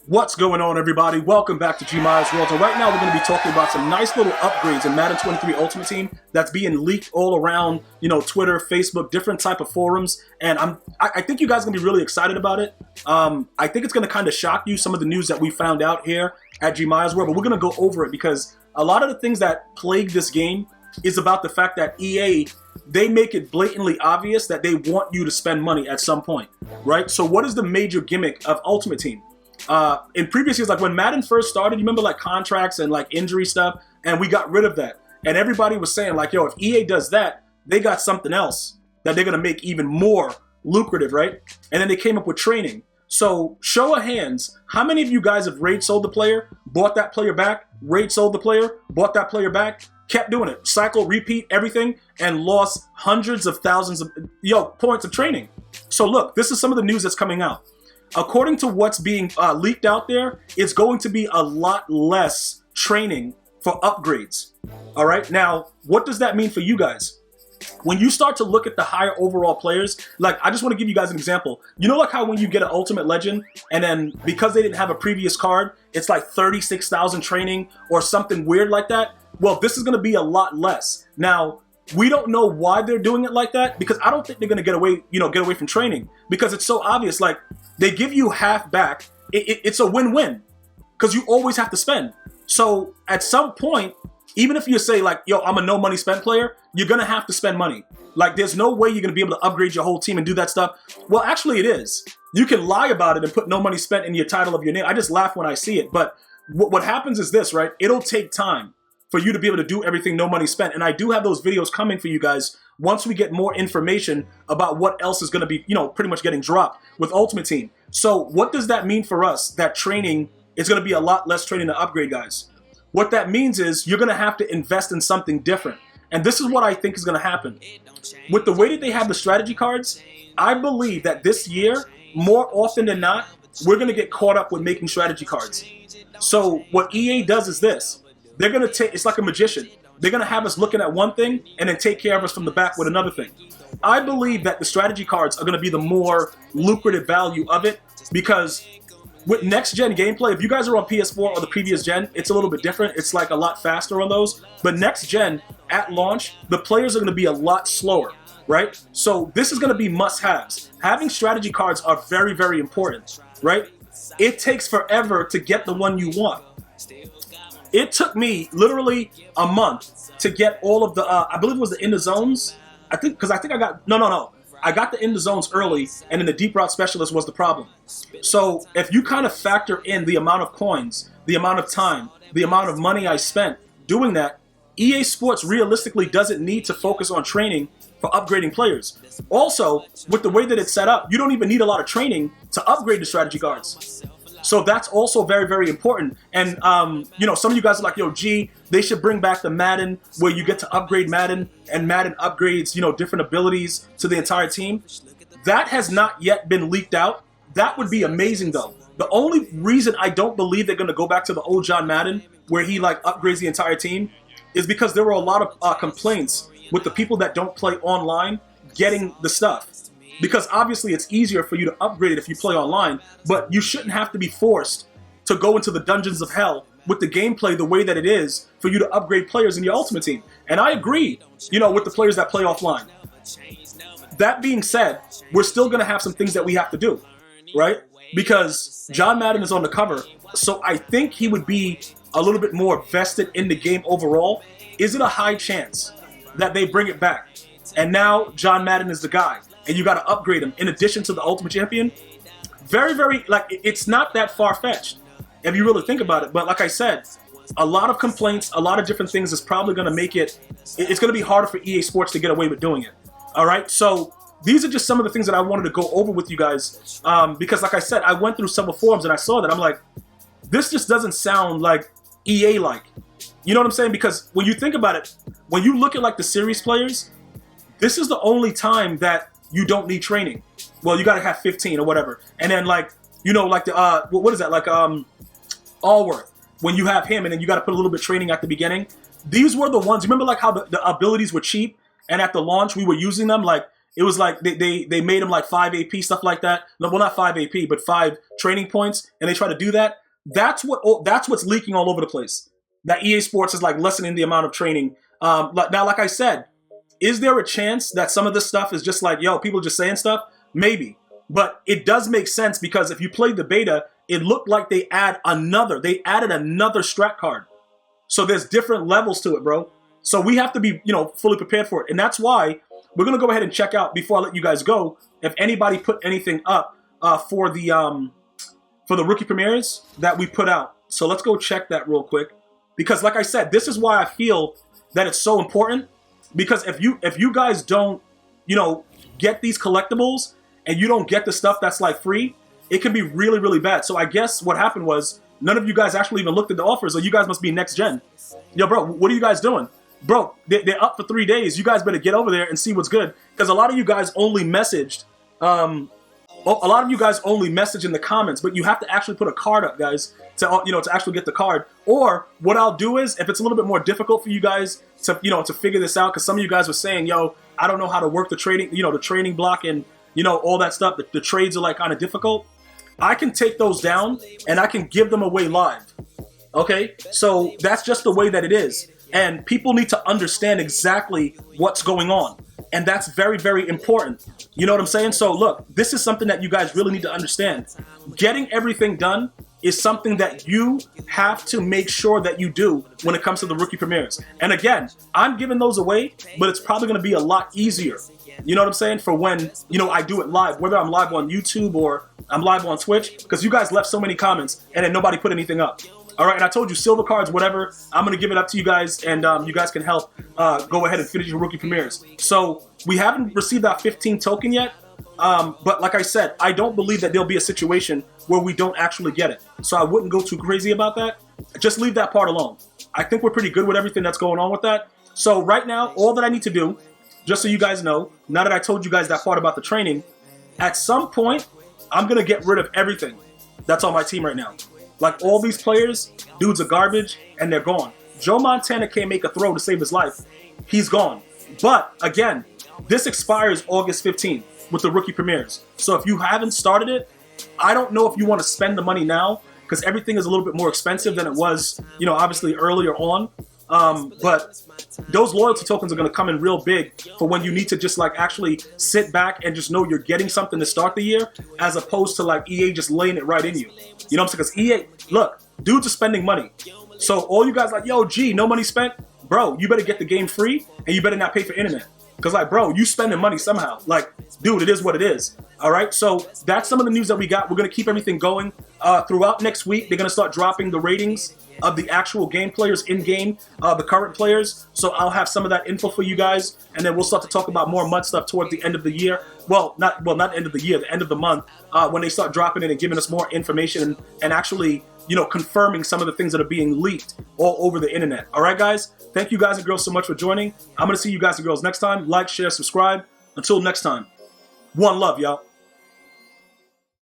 What's going on, everybody? Welcome back to GmiasWorld. And right now we're going to be talking about some nice little upgrades in Madden 23 Ultimate Team that's being leaked all around, Twitter, Facebook, different type of forums. And I think you guys are going to be really excited about it. I think it's going to kind of shock you, some of the news that we found out here at GmiasWorld, but we're going to go over it because a lot of the things that plague this game is about the fact that EA, they make it blatantly obvious that they want you to spend money at some point, right? So what is the major gimmick of Ultimate Team? In previous years, like when Madden first started, you remember like contracts and like injury stuff, and we got rid of that. And everybody was saying like, yo, if EA does that, they got something else that they're going to make even more lucrative, right? And then they came up with training. So show of hands, how many of you guys have raid sold the player, bought that player back, raid sold the player, bought that player back, kept doing it, cycle, repeat, everything, and lost hundreds of thousands of points of training? So look, this is some of the news that's coming out. According to what's being leaked out there, it's going to be a lot less training for upgrades. All right, now, what does that mean for you guys? When you start to look at the higher overall players, like I just want to give you guys an example. You know like how when you get an Ultimate Legend and then because they didn't have a previous card, it's like 36,000 training or something weird like that? Well, this is going to be a lot less. Now, we don't know why they're doing it like that because I don't think they're going to get away from training because it's so obvious. Like they give you half back. It's a win-win because you always have to spend. So at some point, even if you say like, yo, I'm a no money spent player, you're going to have to spend money. Like there's no way you're going to be able to upgrade your whole team and do that stuff. Well, actually it is. You can lie about it and put no money spent in your title of your name. I just laugh when I see it. But what happens is this, right? It'll take time for you to be able to do everything no money spent. And I do have those videos coming for you guys once we get more information about what else is going to be, pretty much getting dropped with Ultimate Team. So what does that mean for us? That training is going to be a lot less training to upgrade, guys. What that means is you're going to have to invest in something different. And this is what I think is going to happen. With the way that they have the strategy cards, I believe that this year, more often than not, we're going to get caught up with making strategy cards. So what EA does is this. They're going to take, it's like a magician. They're going to have us looking at one thing and then take care of us from the back with another thing. I believe that the strategy cards are going to be the more lucrative value of it because with next gen gameplay, if you guys are on PS4 or the previous gen, it's a little bit different. It's like a lot faster on those. But next gen, at launch, the players are going to be a lot slower, right? So this is going to be must-haves. Having strategy cards are very, very important, right? It takes forever to get the one you want. It took me literally a month to get all of the, I believe it was the in the zones. I think I got, no. I got the in the zones early, and then the deep route specialist was the problem. So if you kind of factor in the amount of coins, the amount of time, the amount of money I spent doing that, EA Sports realistically doesn't need to focus on training for upgrading players. Also, with the way that it's set up, you don't even need a lot of training to upgrade the strategy cards. So that's also very, very important. And, some of you guys are like, yo, G, they should bring back the Madden where you get to upgrade Madden and Madden upgrades, different abilities to the entire team. That has not yet been leaked out. That would be amazing, though. The only reason I don't believe they're going to go back to the old John Madden where he, upgrades the entire team is because there were a lot of complaints with the people that don't play online getting the stuff. Because obviously it's easier for you to upgrade it if you play online, but you shouldn't have to be forced to go into the dungeons of hell with the gameplay the way that it is for you to upgrade players in your Ultimate Team. And I agree, with the players that play offline. That being said, we're still going to have some things that we have to do, right? Because John Madden is on the cover, so I think he would be a little bit more vested in the game overall. Is it a high chance that they bring it back? And now John Madden is the guy. And you got to upgrade him in addition to the Ultimate Champion. Very, very, it's not that far-fetched if you really think about it. But like I said, a lot of complaints, a lot of different things is probably going to make it's going to be harder for EA Sports to get away with doing it. All right? So these are just some of the things that I wanted to go over with you guys. Because like I said, I went through several forums and I saw that. I'm like, this just doesn't sound like EA-like. You know what I'm saying? Because when you think about it, when you look at the series players, this is the only time that you don't need training. Well, you got to have 15 or whatever. And then what is that? Allworth. When you have him and then you got to put a little bit of training at the beginning. These were the ones, remember how the abilities were cheap and at the launch we were using them? it was like they made him like 5 AP, stuff like that. No, well, not 5 AP, but 5 training points, and they try to do that. That's what's leaking all over the place. That EA Sports is like lessening the amount of training. Now, like I said, is there a chance that some of this stuff is just like, yo, people just saying stuff? Maybe. But it does make sense because if you played the beta, it looked like they added another strat card. So there's different levels to it, bro. So we have to be, fully prepared for it. And that's why we're going to go ahead and check out, before I let you guys go, if anybody put anything up for the rookie premieres that we put out. So let's go check that real quick. Because like I said, this is why I feel that it's so important. Because if you guys don't, get these collectibles and you don't get the stuff that's like free, it can be really, really bad. So I guess what happened was none of you guys actually even looked at the offers, or you guys must be next gen. Yo, bro, what are you guys doing? Bro, they're up for 3 days. You guys better get over there and see what's good. Because a lot of you guys only messaged, in the comments, but you have to actually put a card up, guys, to actually get the card. Or what I'll do is, if it's a little bit more difficult for you guys to figure this out, because some of you guys were saying, yo, I don't know how to work the trading, the training block and all that stuff. The trades are like kind of difficult. I can take those down and I can give them away live. Okay, so that's just the way that it is. And people need to understand exactly what's going on. And that's very, very important. You know what I'm saying? So look, this is something that you guys really need to understand. Getting everything done is something that you have to make sure that you do when it comes to the rookie premieres. And again, I'm giving those away, but it's probably going to be a lot easier. You know what I'm saying? For when, I do it live, whether I'm live on YouTube or I'm live on Twitch, because you guys left so many comments and then nobody put anything up. All right, and I told you, silver cards, whatever, I'm going to give it up to you guys, and you guys can help go ahead and finish your rookie premieres. So we haven't received that 15 token yet, but like I said, I don't believe that there'll be a situation where we don't actually get it. So I wouldn't go too crazy about that. Just leave that part alone. I think we're pretty good with everything that's going on with that. So right now, all that I need to do, just so you guys know, now that I told you guys that part about the training, at some point, I'm going to get rid of everything that's on my team right now. Like all these players, dudes are garbage and they're gone. Joe Montana can't make a throw to save his life. He's gone. But again, this expires August 15th with the rookie premieres. So if you haven't started it, I don't know if you want to spend the money now because everything is a little bit more expensive than it was, obviously earlier on. But those loyalty tokens are going to come in real big for when you need to just like actually sit back and just know you're getting something to start the year, as opposed to like EA just laying it right in you. You know what I'm saying? Because EA, look, dudes are spending money. So all you guys like, yo, G, no money spent? Bro, you better get the game free and you better not pay for internet. Because like, bro, you spending money somehow. Like, dude, it is what it is. All right, so that's some of the news that we got. We're going to keep everything going. Throughout next week, they're going to start dropping the ratings of the actual game players in-game, the current players. So I'll have some of that info for you guys, and then we'll start to talk about more MUD stuff towards the end of the year. Not end of the year, the end of the month, when they start dropping it and giving us more information and actually, confirming some of the things that are being leaked all over the internet. All right, guys? Thank you guys and girls so much for joining. I'm going to see you guys and girls next time. Like, share, subscribe. Until next time, one love, y'all.